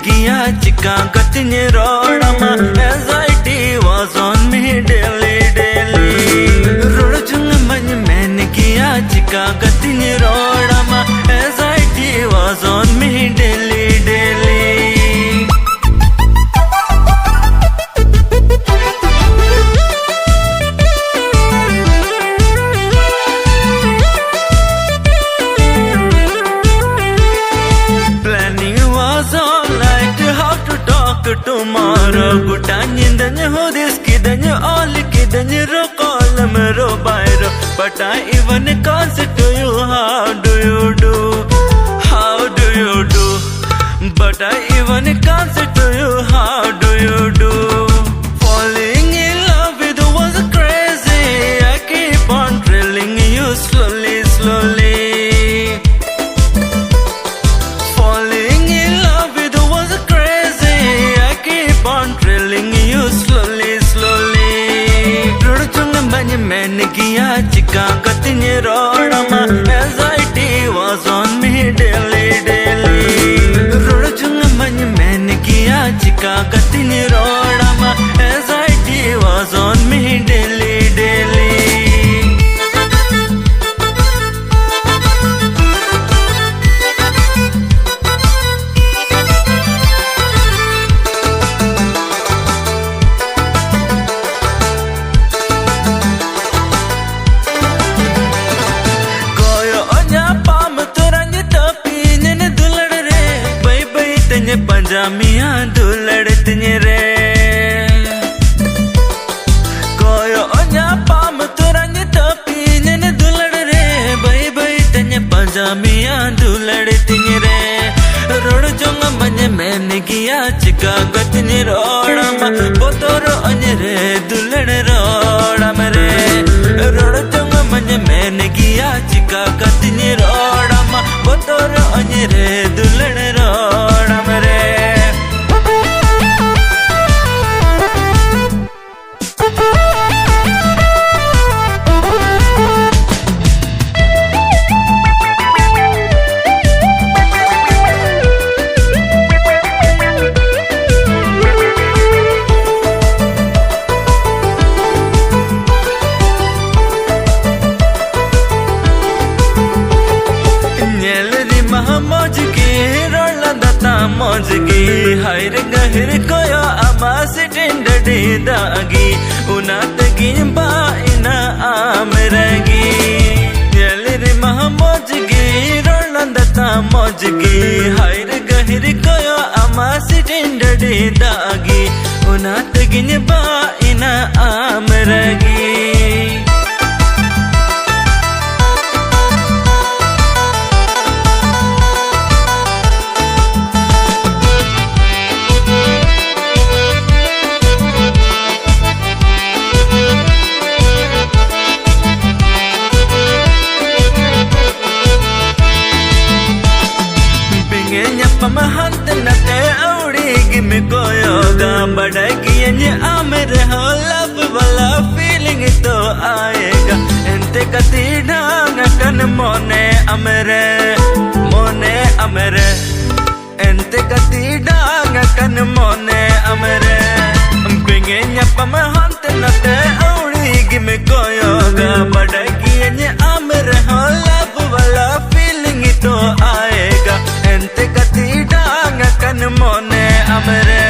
giya chika gatinye rodama. Anxiety was on me daily, daily. Rodjung many men giya chika gatinye rodama. Anxiety was on me daily, daily. Tomorrow, good time in the new this kid and you all kid and you rock all the mirror by. But I even can't to you, how do you do? How do you do? But I even can't to you, how do you do? Falling in love with you was crazy. I keep on drilling you slowly, slowly. Falling in love with you was crazy. I keep on drilling you slowly, slowly. Rodjung many men giya chika gatinye rodama. Anxiety was on me daily, daily. Rodjung many men giya chika gatinye rodama. Anxiety was on me daily, daily. Panjamiya duladtinye re koyo onya pam turanye tapinye ne dulad re bai bai tanye panjamiya duladtinye re rodjung manye men giya chika gatinye rodama potoro anye re dulad rodam re rodjung manye men giya chika gatinye rodama potoro anye re dulad rodam re. Mojgi hair gahir koyo ama sitindadi dagi unatgi ba ina amragi yelir mahmojgi rolandata mojgi hair gahir koyo ama sitindadi dagi unatgi ba ina amragi. Pamahante nate audi gimme koyoga badagi anye amere ho love wala feeling to aayega ente katida nakan mone amere ente katida nakan mone amere bingenya pamahante nate audi gimme koyoga badagi anye amere ho love wala feeling to aayega ente katida ngakan mone amere.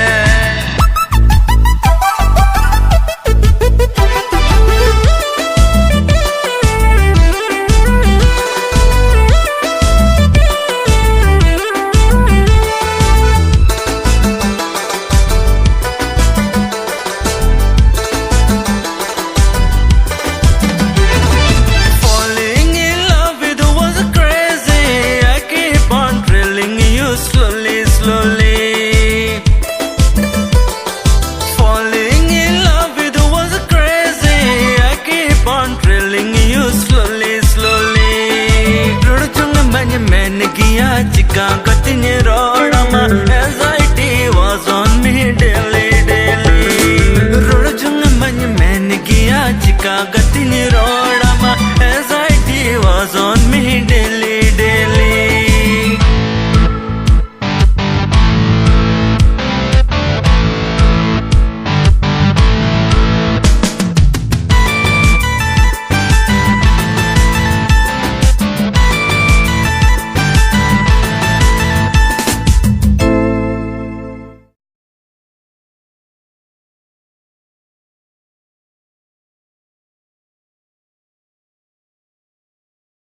Falling in love with you was crazy. I keep on drilling you slowly, slowly.